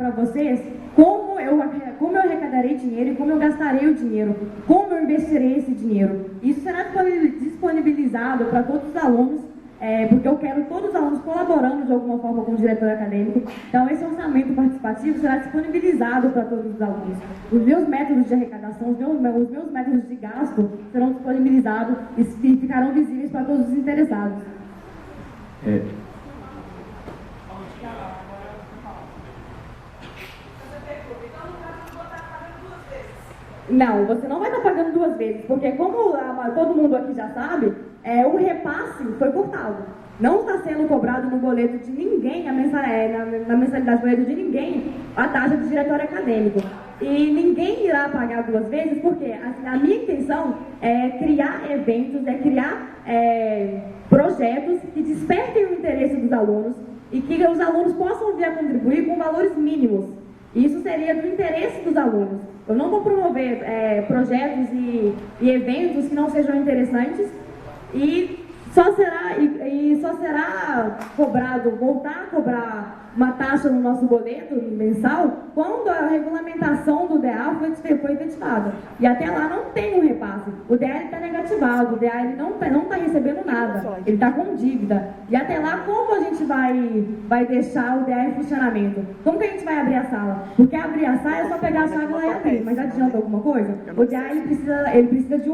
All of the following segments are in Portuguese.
para vocês como eu arrecadarei dinheiro e como eu gastarei o dinheiro, como eu investirei esse dinheiro. Isso será disponibilizado para todos os alunos, porque eu quero todos os alunos colaborando de alguma forma com o diretor acadêmico. Então, esse orçamento participativo será disponibilizado para todos os alunos. Os meus métodos de arrecadação, os meus métodos de gasto serão disponibilizados e ficarão visíveis para todos os interessados. Não, você não vai estar pagando duas vezes, porque como todo mundo aqui já sabe, o repasse foi cortado. Não está sendo cobrado no boleto de ninguém, na mensalidade do boleto de ninguém, a taxa de diretório acadêmico. E ninguém irá pagar duas vezes, porque a minha intenção é criar eventos, criar projetos que despertem o interesse dos alunos e que os alunos possam vir a contribuir com valores mínimos. Isso seria do interesse dos alunos. Eu não vou promover projetos e eventos que não sejam interessantes e só será cobrado, voltar a cobrar uma taxa no nosso boleto mensal quando a regulamentação do DA foi efetivada. E até lá não tem um repasse. O DA está negativado, o DA ele não está recebendo nada, ele está com dívida. E até lá, como a gente vai deixar o DA em funcionamento? Como que a gente vai abrir a sala? Porque abrir a sala é só pegar a chave lá e abrir, mas adianta alguma coisa? O DA ele precisa de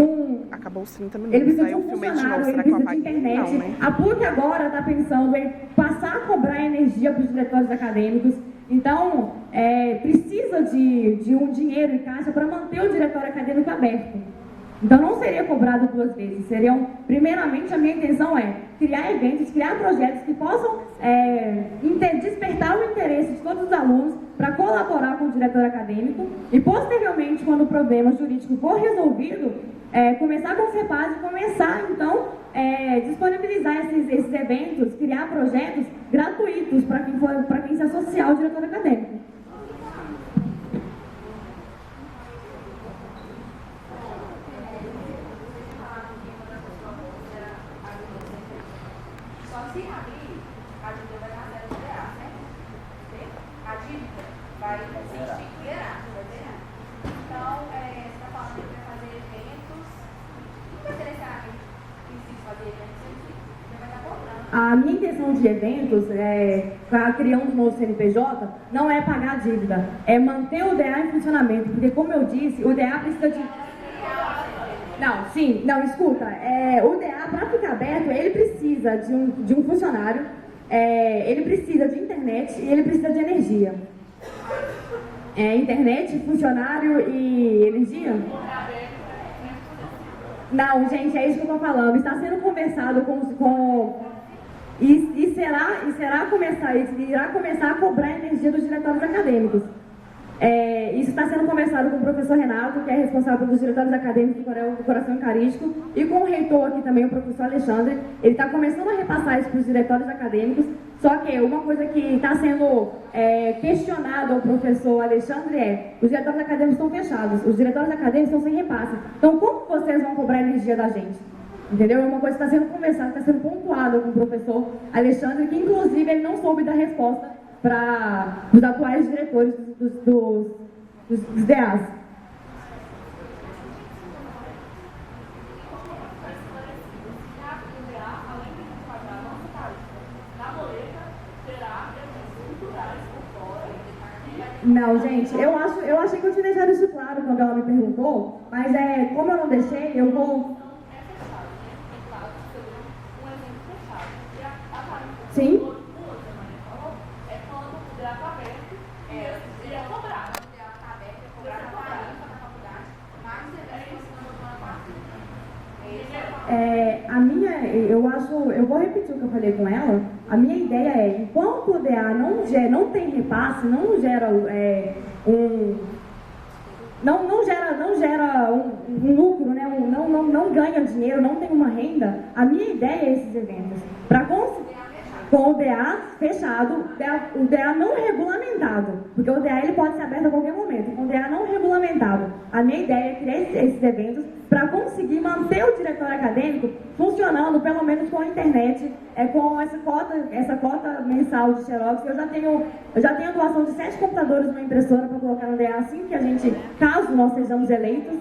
um Acabou os 30 minutos. Ele precisa de um funcionário, ele precisa de internet. Não, né? A PUC agora está pensando em passar a cobrar energia para os diretórios acadêmicos. Então, precisa de um dinheiro em caixa para manter o diretório acadêmico aberto. Então, não seria cobrado duas vezes. Primeiramente, a minha intenção é criar eventos, criar projetos que possam despertar o interesse de todos os alunos para colaborar com o diretor acadêmico e, posteriormente, quando o problema jurídico for resolvido, começar com os repasses e começar, então, disponibilizar esses eventos, criar projetos gratuitos para quem se associar ao diretor acadêmico. Se abrir, a dívida vai na zero do DA, certo? A dívida vai existir, zerar, vai zerar. Então, você está falando que vai fazer eventos. Não vai ser necessariamente preciso fazer eventos, você vai estar cobrando. A minha intenção de eventos, criando um novo CNPJ, não é pagar a dívida, é manter o DA em funcionamento, porque, como eu disse, o DA precisa de... Não, escuta, o DA, para ficar aberto, ele precisa de um funcionário, ele precisa de internet e ele precisa de energia. Internet, funcionário e energia? Não, gente, é isso que eu estou falando. Está sendo conversado irá começar a cobrar energia dos diretórios acadêmicos. Isso está sendo conversado com o professor Renato, que é responsável pelos diretórios acadêmicos do Coração Eucarístico, e com o reitor aqui também, o professor Alexandre. Ele está começando a repassar isso para os diretórios acadêmicos, só que uma coisa que está sendo questionada ao professor Alexandre os diretórios acadêmicos estão fechados, os diretórios acadêmicos estão sem repasse. Então, como vocês vão cobrar energia da gente? Entendeu? É uma coisa que está sendo conversada, está sendo pontuada com o professor Alexandre, que inclusive ele não soube dar resposta para os atuais diretores dos DAs. Não, gente, eu achei que eu tinha deixado isso claro quando ela me perguntou, mas como eu não deixei, eu vou... Sim? Eu vou repetir o que eu falei com ela. A minha ideia é, enquanto o DA não tem repasse, não gera um lucro, né? Não ganha dinheiro, não tem uma renda, a minha ideia é esses eventos. Com o DA fechado, o DA não regulamentado, porque o DA ele pode ser aberto a qualquer momento, com o DA não regulamentado. A minha ideia é criar esses eventos para conseguir manter o diretório acadêmico funcionando, pelo menos com a internet, com essa cota mensal de xerox. Eu já tenho a doação de 7 computadores numa impressora para colocar no DA assim que a gente, caso nós sejamos eleitos.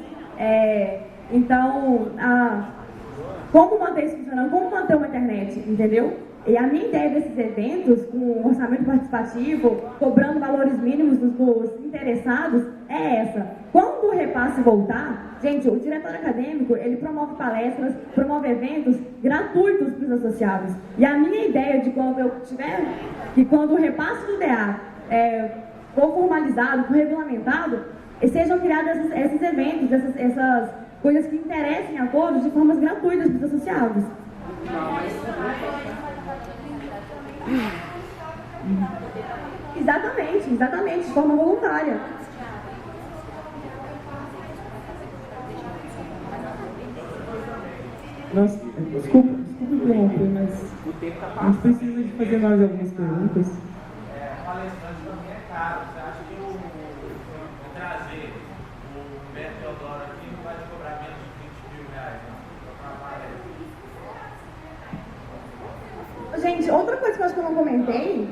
Então, como manter isso funcionando, como manter uma internet, entendeu? E a minha ideia desses eventos, com orçamento participativo, cobrando valores mínimos dos interessados, é essa. Quando o repasse voltar, gente, o diretor acadêmico, ele promove palestras, promove eventos gratuitos para os associados. E a minha ideia de quando eu tiver, que quando o repasse do DA for formalizado, for regulamentado, sejam criados esses eventos, essas coisas que interessem a todos de formas gratuitas para os associados. Exatamente, de forma voluntária. Nossa, desculpa interromper, mas a gente precisa de fazer mais algumas perguntas. Palestrante também é caro. Você acha que o trazer o Beto Teodoro aqui não vai te cobrar menos de 20 mil reais, não? Gente, outra coisa que eu acho que eu não comentei.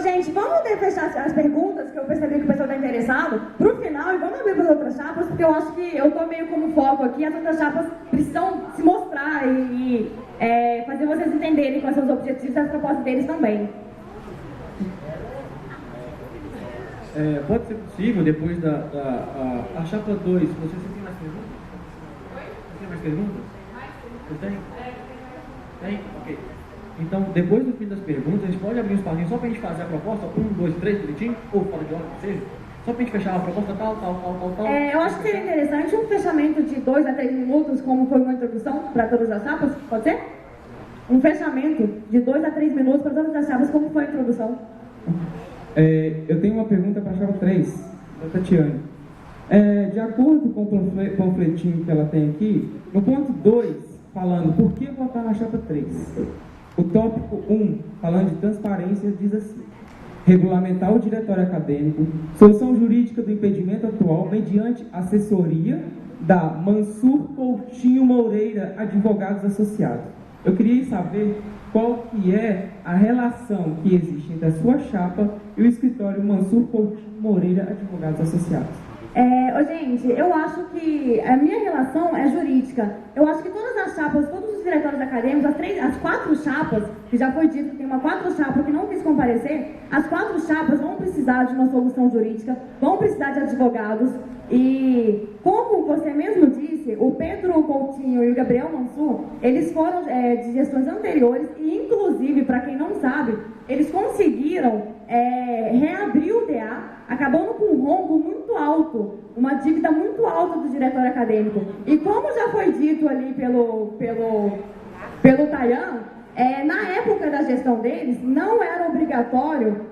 Gente, vamos fechar as perguntas, que eu percebi que o pessoal está interessado, para o final, e vamos abrir para as outras chapas, porque eu acho que eu estou meio como foco aqui, as outras chapas precisam se mostrar e fazer vocês entenderem quais são os objetivos e as propostas deles também. Pode ser possível, depois da chapa 2, você tem mais perguntas? Tem mais perguntas? Eu tenho? Tem? Ok. Então, depois do fim das perguntas, a gente pode abrir um espacinho só para a gente fazer a proposta, 1, 2, 3, bonitinho, ou fora de ordem, que seja, só para a gente fechar a proposta tal. Eu acho que seria interessante um fechamento de 2 a 3 minutos, como foi uma introdução para todas as chapas, pode ser? Um fechamento de 2 a 3 minutos para todas as chapas, como foi a introdução. Eu tenho uma pergunta para a chapa 3, da Tatiane. De acordo com o panfletinho que ela tem aqui, no ponto 2, falando por que votar na chapa 3, o tópico 1, falando de transparência, diz assim: regulamentar o diretório acadêmico, solução jurídica do impedimento atual mediante assessoria da Mansur Coutinho Moreira Advogados Associados. Eu queria saber qual que é a relação que existe entre a sua chapa e o escritório Mansur Coutinho Moreira Advogados Associados. Gente, eu acho que a minha relação é jurídica. Eu acho que todas as chapas, todos os diretórios acadêmicos, as 4 chapas, que já foi dito que tem uma 4 chapas que não quis comparecer, as 4 chapas vão precisar de uma solução jurídica, vão precisar de advogados. E, como você mesmo disse, o Pedro Coutinho e o Gabriel Mansur, eles foram de gestões anteriores e, inclusive, para quem não sabe, eles conseguiram reabrir o DA, acabando com um rombo muito alto, uma dívida muito alta do diretório acadêmico. E como já foi dito ali pelo Tayan, na época da gestão deles, não era obrigatório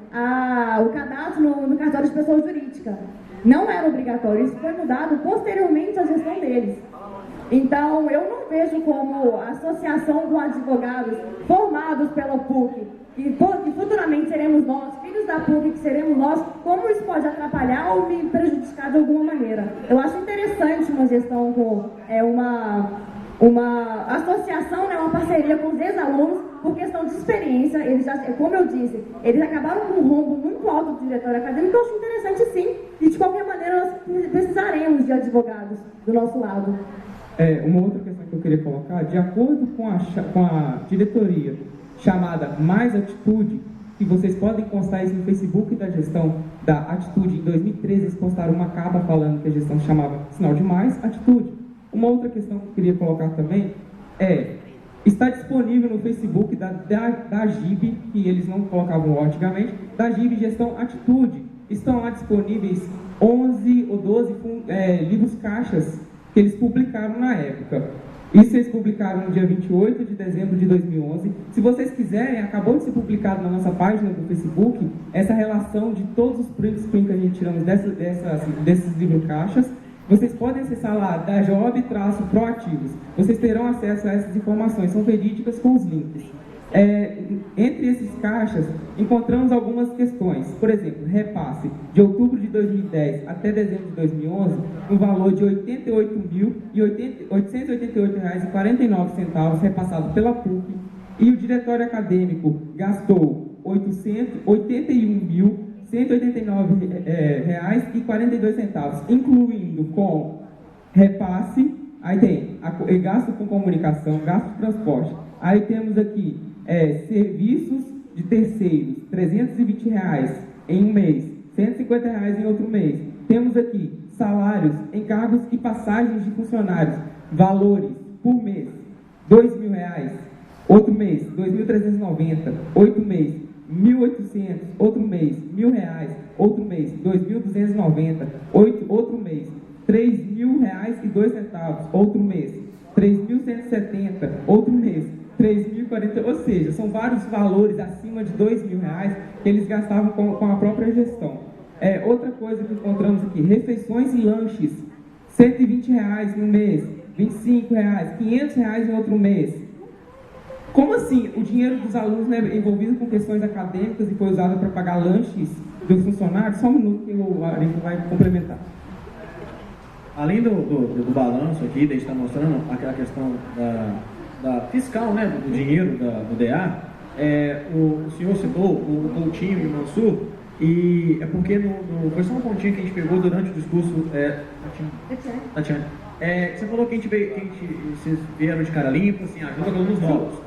o cadastro no cartório de pessoa jurídica. Não era obrigatório, isso foi mudado posteriormente à gestão deles. Então, eu não vejo como associação com advogados formados pela PUC, que futuramente seremos nós, filhos da PUC, que seremos nós, como isso pode atrapalhar ou me prejudicar de alguma maneira. Eu acho interessante uma gestão com uma associação, uma parceria com os ex-alunos, por questão de experiência. Eles já, como eu disse, eles acabaram com um rombo muito alto do diretório acadêmico, que eu acho interessante sim, e de qualquer maneira nós precisaremos de advogados do nosso lado. Uma outra questão que eu queria colocar, de acordo com a diretoria chamada Mais Atitude, que vocês podem constar isso no Facebook da gestão da Atitude, em 2013 eles postaram uma capa falando que a gestão chamava Sinal de Mais Atitude. Uma outra questão que eu queria colocar também está disponível no Facebook da GIB, que eles não colocavam antigamente, da GIB Gestão Atitude. Estão lá disponíveis 11 ou 12 livros caixas que eles publicaram na época. Isso eles publicaram no dia 28 de dezembro de 2011. Se vocês quiserem, acabou de ser publicado na nossa página do Facebook essa relação de todos os print screen que a gente tiramos desses livros caixas. Vocês podem acessar lá, da Job-Proativos. Vocês terão acesso a essas informações, são verídicas com os links. Entre esses caixas, encontramos algumas questões. Por exemplo, repasse de outubro de 2010 até dezembro de 2011, no valor de R$ 88.888,49 repassado pela PUC, e o diretório acadêmico gastou R$ 81.189,42, incluindo com repasse, aí tem gasto com comunicação, gasto de transporte. Aí temos aqui serviços de terceiros, R$ 320 em um mês, R$ 150 em outro mês. Temos aqui salários, encargos e passagens de funcionários, valores por mês, R$ 2.000, outro mês, R$ 2.390, 8 mês, R$ 1.800, outro mês, R$ 1.000, outro mês, R$ 2.290, outro mês, R$ 3.000,02, outro mês, R$ 3.170, outro mês, R$ 3.040, ou seja, são vários valores acima de R$ 2.000 que eles gastavam com a própria gestão. Outra coisa que encontramos aqui, refeições e lanches, R$ 120 no mês, R$ 25, R$ 500 em outro mês. Como assim? O dinheiro dos alunos não é envolvido com questões acadêmicas e foi usado para pagar lanches dos funcionários? Só um minuto que o Arinco vai complementar. Além do balanço aqui, a gente está mostrando aquela questão da fiscal, né, do dinheiro do DA, o senhor citou o Coutinho e o Mansur, e é porque foi só um pontinho que a gente pegou durante o discurso. Tatiana. Você falou que vocês vieram de cara limpa, assim, ajuda com alunos novos.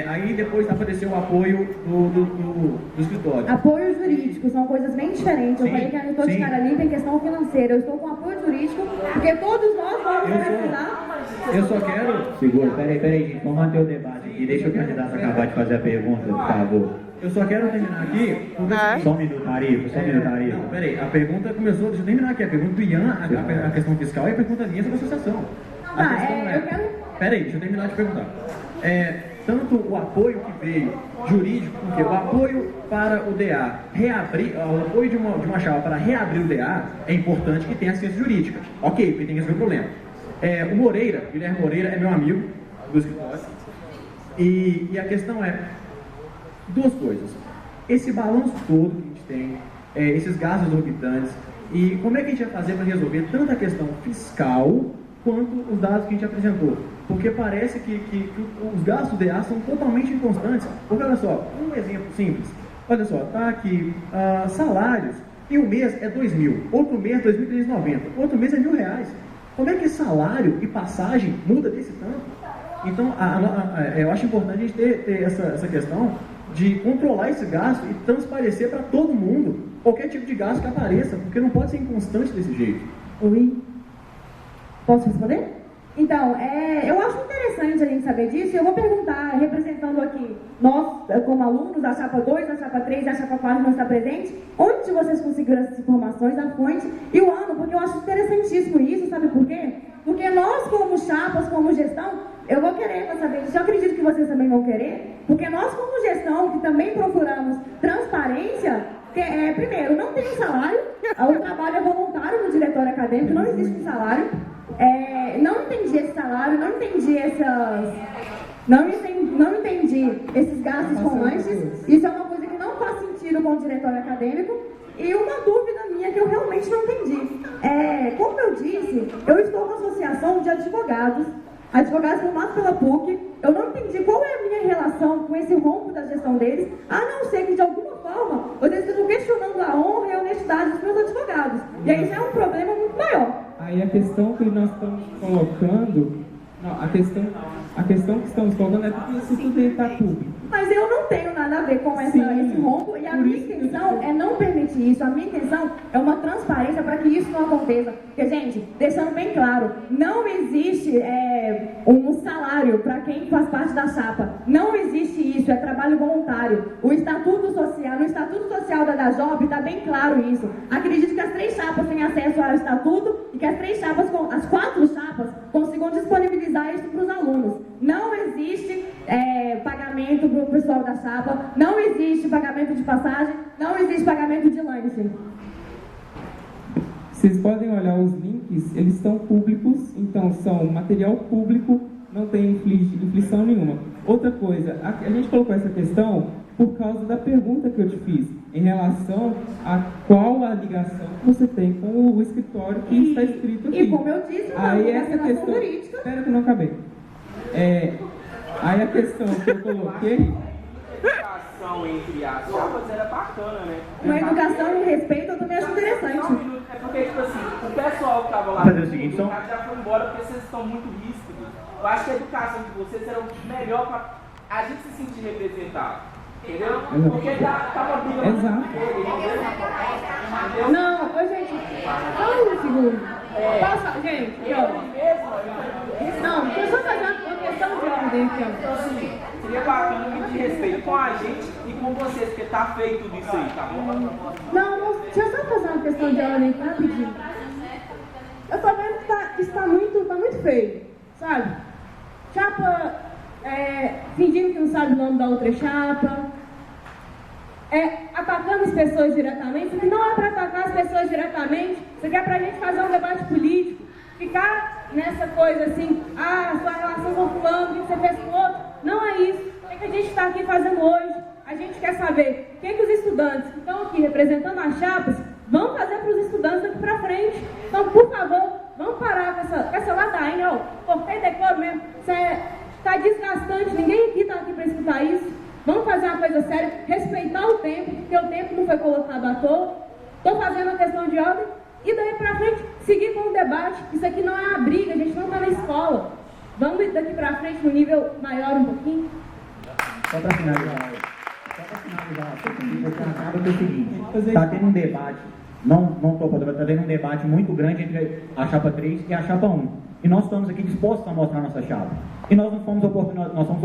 Aí depois apareceu o apoio do escritório. Apoio jurídico, são coisas bem diferentes. Eu falei que eu não estou de cara limpa em questão financeira. Eu estou com apoio jurídico, porque todos nós vamos precisar. Eu só quero... Segura, peraí, gente, vamos manter o debate aqui. Deixa o candidato acabar de fazer a pergunta, por favor. Eu só quero terminar aqui... Só um minuto, Arico, Não, peraí, a pergunta começou... Deixa eu terminar aqui. A pergunta do Ian, a questão fiscal, e a pergunta minha sobre a associação. Peraí, deixa eu terminar de perguntar. Tanto o apoio que veio jurídico, porque o apoio para o DA reabrir, o apoio de uma chapa para reabrir o DA é importante que tenha assistência jurídica. Ok, porque tem que resolver o problema. O Moreira, Guilherme Moreira, é meu amigo do escritório. E a questão é duas coisas. Esse balanço todo que a gente tem, esses gastos exorbitantes, e como é que a gente vai fazer para resolver tanto a questão fiscal quanto os dados que a gente apresentou. Porque parece que os gastos do DA são totalmente inconstantes. Porque olha só, um exemplo simples. Olha só, tá aqui, salários, e um mês é 2.000, outro mês 2.390, outro mês é R$ 1.000. Como é que salário e passagem muda desse tanto? Então, eu acho importante a gente ter essa questão de controlar esse gasto e transparecer para todo mundo qualquer tipo de gasto que apareça, porque não pode ser inconstante desse jeito. Oi? Posso responder? Então, eu acho interessante a gente saber disso, e eu vou perguntar, representando aqui, nós, como alunos, da chapa 2, da chapa 3, da chapa 4 não está presente, onde vocês conseguiram essas informações, a fonte e o ano, porque eu acho interessantíssimo isso, sabe por quê? Porque nós, como chapas, como gestão, eu vou querer para saber disso, eu acredito que vocês também vão querer, porque nós, como gestão, que também procuramos transparência, primeiro, não tem salário, o trabalho é voluntário no diretório acadêmico, não existe um salário. Não entendi esse salário, não entendi esses gastos com lanches. Isso é uma coisa que não faz sentido com o diretório acadêmico. E uma dúvida minha que eu realmente não entendi. Como eu disse, eu estou com a associação de advogados formados pela PUC. Eu não entendi qual é a minha relação com esse rombo da gestão deles, a não ser que de alguma forma vocês estejam questionando a honra e a honestidade dos meus advogados. E aí isso é um problema muito maior. Aí a questão que nós estamos colocando, a questão que estamos colocando é porque isso tudo está público. Mas eu não tenho nada a ver com esse rombo, e a minha intenção é não permitir isso. A minha intenção é uma transparência para que isso não aconteça. Porque, gente, deixando bem claro, não existe um salário para quem faz parte da chapa. Não existe isso, é trabalho voluntário. No Estatuto Social da DAJOB está bem claro isso. Acredito que as 3 chapas têm acesso ao Estatuto e que as 4 chapas consigam disponibilizar isso para os alunos. Não existe pagamento para o pessoal da chapa, não existe pagamento de passagem, não existe pagamento de lanche. Vocês podem olhar os links, eles são públicos, então são material público, não tem infringimento aflição nenhuma. Outra coisa, a gente colocou essa questão por causa da pergunta que eu te fiz, em relação a qual a ligação que você tem com o escritório que está escrito aqui. E como eu disse, aí essa relação questão, jurídica. espera que eu não acabei. Aí a questão que eu coloquei... Entre as chapas era bacana, né? Uma educação e respeito eu também acho interessante. É porque, tipo assim, o pessoal que tava lá fazer o seguinte, só... já foi embora porque vocês estão muito ríspidos. Eu acho que a educação de vocês era o melhor pra a gente se sentir representado. Entendeu? Porque tá uma briga muito feia. Não, ô gente, só um segundo. Posso, gente, não, deixa eu só fazer uma questão de ordem aqui, Então, assim, seria bacana pedir respeito com a gente e com vocês, porque tá feio tudo isso aí, tá bom? Não, deixa eu só fazer uma questão de ordem aqui rapidinho. Eu tô vendo que está muito feio, sabe? Chapa, fingindo que não sabe o nome da outra chapa, atacando as pessoas diretamente. Isso aqui não é para atacar as pessoas diretamente, isso aqui é pra gente fazer um debate político, ficar nessa coisa assim, sua relação com o fulano, o que você fez com o outro. Não é isso. O que a gente está aqui fazendo hoje? A gente quer saber o que os estudantes que estão aqui representando as chapas vão fazer para os estudantes daqui para frente. Então, por favor, vamos parar com essa ladainha, cortei decoro mesmo. Isso está desgastante, ninguém aqui está aqui para escutar isso. Vamos fazer uma coisa séria, respeitar o tempo, porque o tempo não foi colocado à toa. Estou fazendo a questão de ordem e daí para frente seguir com o debate. Isso aqui não é uma briga, a gente não está na escola. Vamos ir daqui para frente no nível maior um pouquinho. Só para finalizar, porque acaba que é o seguinte, está tendo um debate, está tendo um debate muito grande entre a chapa 3 e a chapa 1. E nós estamos aqui dispostos a mostrar a nossa chapa. E nós somos a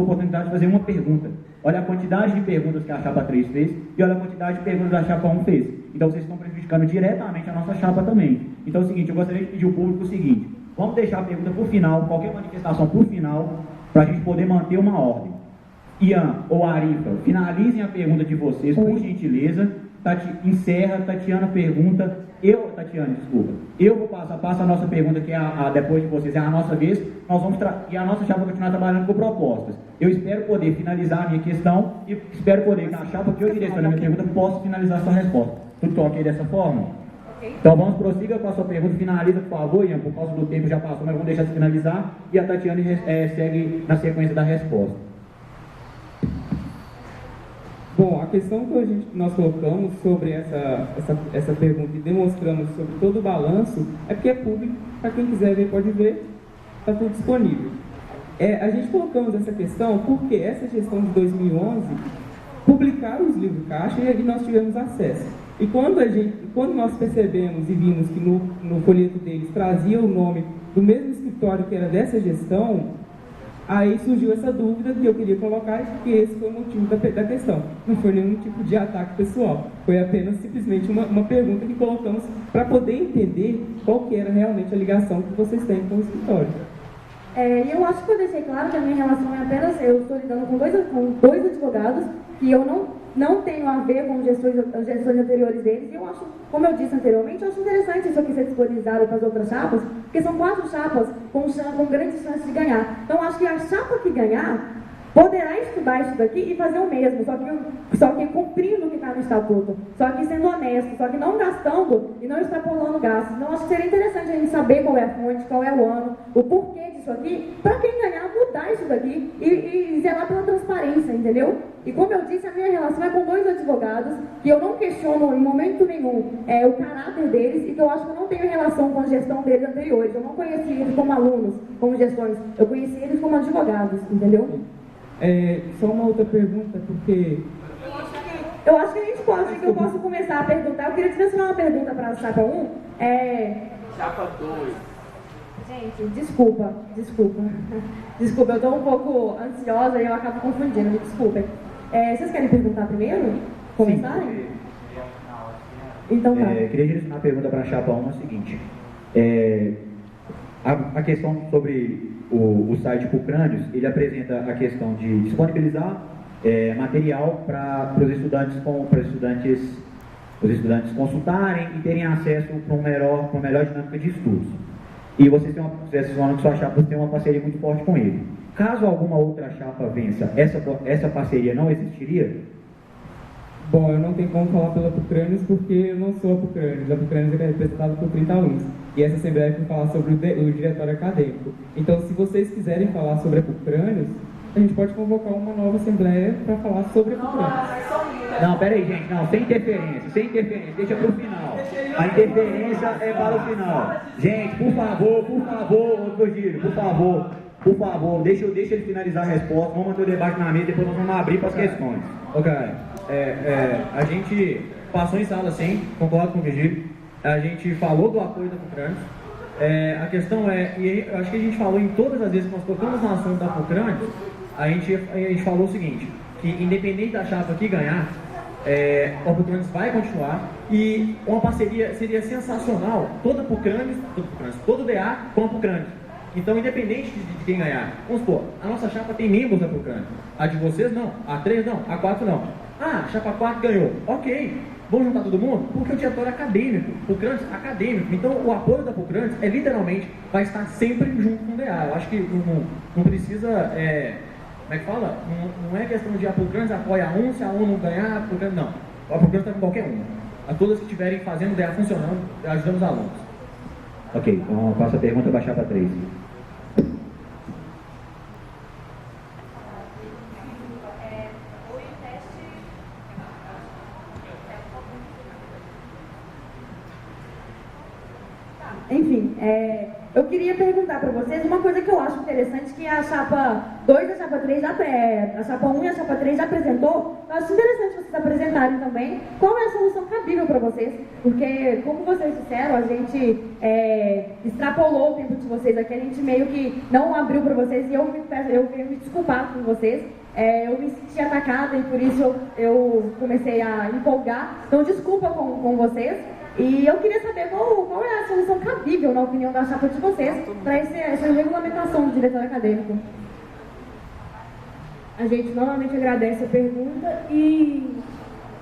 oportunidade de fazer uma pergunta. Olha a quantidade de perguntas que a chapa 3 fez e olha a quantidade de perguntas que a chapa 1 fez. Então vocês estão prejudicando diretamente a nossa chapa também. Então é o seguinte, eu gostaria de pedir ao público o seguinte, vamos deixar a pergunta por final, qualquer manifestação por final, para a gente poder manter uma ordem. Ian ou Arifa, finalizem a pergunta de vocês, por gentileza. Encerra, Tatiana pergunta. Tatiana, desculpa. Eu vou passa a nossa pergunta, que é depois de vocês, é a nossa vez. Nós vamos e a nossa chapa vai continuar trabalhando com propostas. Eu espero poder finalizar a minha questão e espero poder que a chapa que eu direciono a minha pergunta possa finalizar a sua resposta. Tudo ok dessa forma? Então vamos prossiga com a sua pergunta, finaliza por favor, Ian, por causa do tempo já passou, mas vamos deixar você finalizar e a Tatiana segue na sequência da resposta. Bom, a questão que nós colocamos sobre essa pergunta e demonstramos sobre todo o balanço é porque é público, para quem quiser ver pode ver, está tudo disponível. A gente colocamos essa questão porque essa gestão de 2011 publicaram os livros caixa e nós tivemos acesso. E quando nós percebemos e vimos que no folheto deles trazia o nome do mesmo escritório que era dessa gestão, aí surgiu essa dúvida que eu queria colocar, que esse foi o motivo da questão. Não foi nenhum tipo de ataque pessoal, foi apenas simplesmente uma pergunta que colocamos para poder entender qual que era realmente a ligação que vocês têm com o escritório. E eu acho que eu deixei claro que a minha relação é apenas, eu estou lidando com dois advogados que eu não tenho a ver com as gestões anteriores deles, e eu acho, como eu disse anteriormente, eu acho interessante isso aqui ser disponibilizado para as outras chapas, porque são 4 chapas com grandes chances de ganhar. Então, acho que a chapa que ganhar poderá estudar isso daqui e fazer o mesmo, só que cumprindo o que está no estatuto, só que sendo honesto, só que não gastando e não extrapolando gastos. Então, acho que seria interessante a gente saber qual é a fonte, qual é o ano, o porquê disso aqui, para quem ganhar mudar isso daqui e zelar pela transparência, entendeu? E como eu disse, a minha relação é com 2 advogados, que eu não questiono em momento nenhum o caráter deles, e que eu acho que eu não tenho relação com a gestão deles anteriores. Eu não conheci eles como alunos, como gestões, eu conheci eles como advogados, entendeu? Só uma outra pergunta, porque... Eu acho que a gente pode, que eu posso começar a perguntar. Eu queria direcionar uma pergunta para a chapa 1. Chapa 2. Gente, desculpa. Desculpa, eu estou um pouco ansiosa e eu acabo confundindo, me desculpem. Vocês querem perguntar primeiro? Começarem? Sim. Então tá. Queria direcionar a pergunta para a chapa 1 é o seguinte. A questão sobre o site Pucrânios, ele apresenta a questão de disponibilizar material para os estudantes consultarem e terem acesso para uma melhor dinâmica de estudos. E vocês falam que sua chapa tem uma parceria muito forte com ele. caso alguma outra chapa vença, essa parceria não existiria? Bom, eu não tenho como falar pela Apucranes porque eu não sou Apucranes. A Apucranes é representada por 30 alunos. E essa assembleia foi falar sobre o diretório acadêmico. Então, se vocês quiserem falar sobre a Apucranes, a gente pode convocar uma nova assembleia para falar sobre a Apucranes. Não, peraí, gente, não, sem interferência, deixa pro final. A interferência é para o final. Gente, por favor, Virgílio, por favor, deixa ele finalizar a resposta, vamos manter o debate na mesa, depois nós vamos abrir para as questões. Ok, a gente passou em sala sim, concordo com o Virgílio, a gente falou do apoio da Apucranes. A questão e eu acho que a gente falou em todas as vezes que nós tocamos no assunto da Apucranes, a gente falou o seguinte, que independente da chapa que ganhar, a Apucranes vai continuar e uma parceria seria sensacional, todo DA com a Apucranes. Então, independente de quem ganhar, vamos supor, a nossa chapa tem membros da Apucranes, a de vocês não, a 3 não, a 4 não. Ah, a chapa 4 ganhou, ok, vamos juntar todo mundo? Porque o diretório é acadêmico, Apucranes acadêmico, então o apoio da Apucranes literalmente vai estar sempre junto com o DA. Eu acho que não precisa, como é que fala? Não é questão de a Apucranes apoia um, se a um não ganhar, a Apucranes não. A Apucranes está com qualquer uma. A todas que estiverem fazendo o DA funcionando, ajudando os alunos. Ok, então faço a pergunta para a chapa 3. Enfim, eu queria perguntar para vocês uma coisa que eu acho interessante, que a chapa 2 e a chapa 3, a chapa 1 e a chapa 3 já apresentou. Eu acho interessante vocês apresentarem também qual é a solução cabível para vocês, porque, como vocês disseram, a gente extrapolou o tempo de vocês aqui, a gente meio que não abriu para vocês, e eu venho me desculpar com vocês. Eu me senti atacada e por isso eu comecei a empolgar, então desculpa com vocês. E eu queria saber qual é a solução cabível, na opinião da chapa de vocês, para essa regulamentação do diretório acadêmico. A gente novamente agradece a pergunta e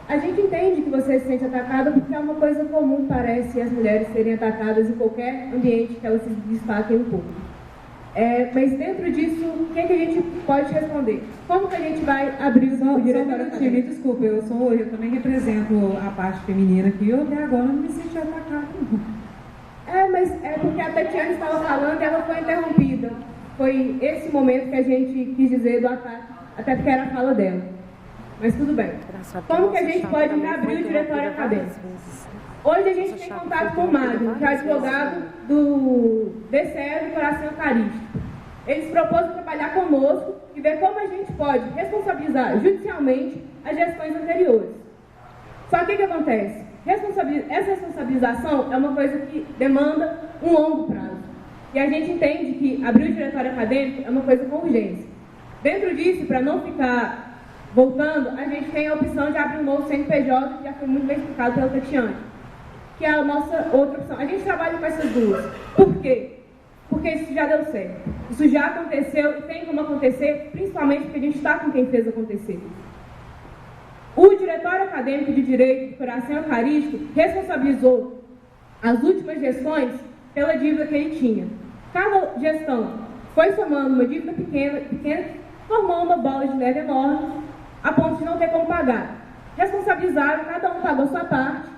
a gente entende que você se sente atacada porque é uma coisa comum, parece, as mulheres serem atacadas em qualquer ambiente que elas se destaquem um pouco. Mas dentro disso, o que a gente pode responder? Como que a gente vai abrir o diretório acadêmico? Me desculpa, eu também represento a parte feminina aqui, eu até agora não me senti atacada. Mas é porque a Tatiana estava falando e ela foi interrompida. Foi esse momento que a gente quis dizer do ataque, até porque era a fala dela. Mas tudo bem. Como que a gente pode abrir o diretório acadêmico? Hoje a gente tem contato com o Magno, que é advogado do DCE do Coração Eucarístico. Ele se propôs trabalhar conosco e ver como a gente pode responsabilizar judicialmente as gestões anteriores. Só que o que acontece? Essa responsabilização é uma coisa que demanda um longo prazo. E a gente entende que abrir o diretório acadêmico é uma coisa com urgência. Dentro disso, para não ficar voltando, a gente tem a opção de abrir um novo CNPJ, que já foi muito bem explicado pela Tatiana, que é a nossa outra opção. A gente trabalha com essas duas. Por quê? Porque isso já deu certo. Isso já aconteceu e tem como acontecer, principalmente porque a gente está com quem fez acontecer. O Diretório Acadêmico de Direito do Coração Eucarístico responsabilizou as últimas gestões pela dívida que ele tinha. Cada gestão foi somando uma dívida pequena, formou uma bola de neve enorme, a ponto de não ter como pagar. Responsabilizaram, cada um pagou sua parte,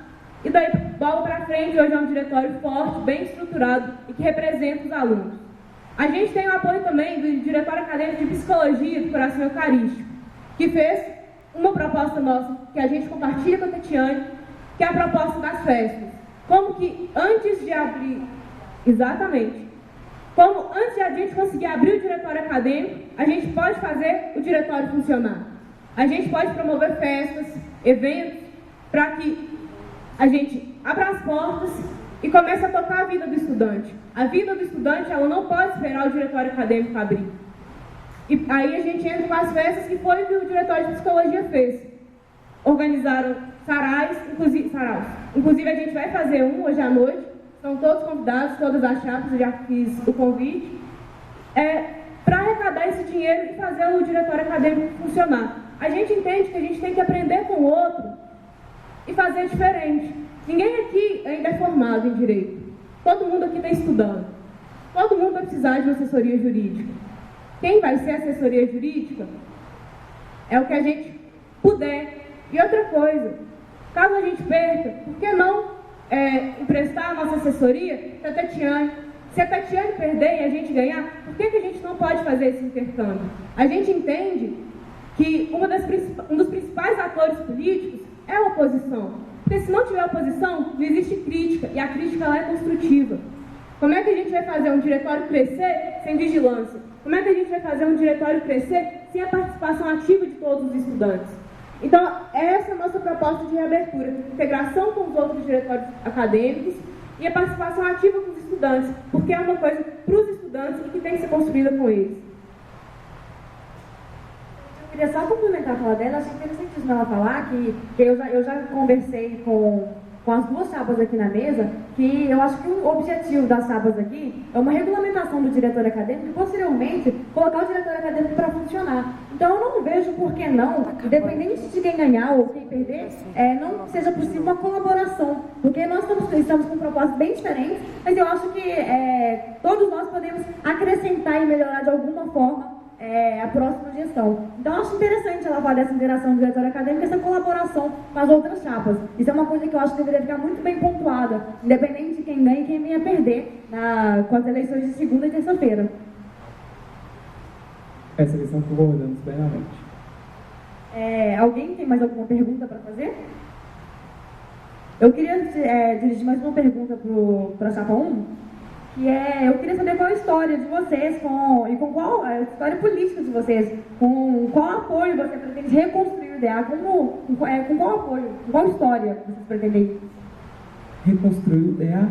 e daí, bola para frente, hoje é um diretório forte, bem estruturado e que representa os alunos. A gente tem o apoio também do Diretório Acadêmico de Psicologia do Coração Eucarístico, que fez uma proposta nossa, que a gente compartilha com a Tatiane, que é a proposta das festas. Como que antes de abrir, exatamente, como antes de a gente conseguir abrir o diretório acadêmico, a gente pode fazer o diretório funcionar. A gente pode promover festas, eventos, para que a gente abra as portas e comece a tocar a vida do estudante. A vida do estudante, ela não pode esperar o diretório acadêmico abrir. E aí a gente entra com as festas, que foi o que o Diretório de Psicologia fez. Organizaram saraus. Inclusive a gente vai fazer um hoje à noite. São todos convidados, todas as chapas, eu já fiz o convite. Para arrecadar esse dinheiro e fazer o diretório acadêmico funcionar. A gente entende que a gente tem que aprender com o outro e fazer diferente. Ninguém aqui ainda é formado em direito. Todo mundo aqui está estudando. Todo mundo vai precisar de uma assessoria jurídica. quem vai ser assessoria jurídica é o que a gente puder. E outra coisa, caso a gente perca, por que não emprestar a nossa assessoria para a Tatiane? Se a Tatiane perder e a gente ganhar, por que a gente não pode fazer esse intercâmbio? A gente entende que um dos principais atores políticos é a oposição. Porque se não tiver oposição, não existe crítica, e a crítica ela é construtiva. Como é que a gente vai fazer um diretório crescer sem vigilância? Como é que a gente vai fazer um diretório crescer sem a participação ativa de todos os estudantes? Então, essa é a nossa proposta de reabertura, integração com os outros diretórios acadêmicos e a participação ativa com os estudantes, porque é uma coisa para os estudantes e que tem que ser construída com eles. Eu queria só complementar a fala dela, achei interessantíssimo ela falar que eu já conversei com as duas chapas aqui na mesa, que eu acho que o objetivo das chapas aqui é uma regulamentação do diretor acadêmico e, posteriormente, colocar o diretor acadêmico para funcionar. Então, eu não vejo por que não, independente de quem ganhar ou quem perder, não seja possível uma colaboração, porque nós estamos com propostas bem diferentes, mas eu acho que todos nós podemos acrescentar e melhorar de alguma forma a próxima gestão. Então, eu acho interessante ela falar dessa interação do diretor acadêmico e essa colaboração com as outras chapas. Isso é uma coisa que eu acho que deveria ficar muito bem pontuada, independente de quem ganha e quem venha perder com as eleições de segunda e terça-feira. Essa questão concordamos plenamente. Alguém tem mais alguma pergunta para fazer? Eu queria dirigir mais uma pergunta para a chapa 1. Que eu queria saber qual a história de vocês, com qual a história política de vocês, com qual apoio você pretende reconstruir o IDEA, com qual apoio, com qual história vocês pretendem reconstruir o IDEA?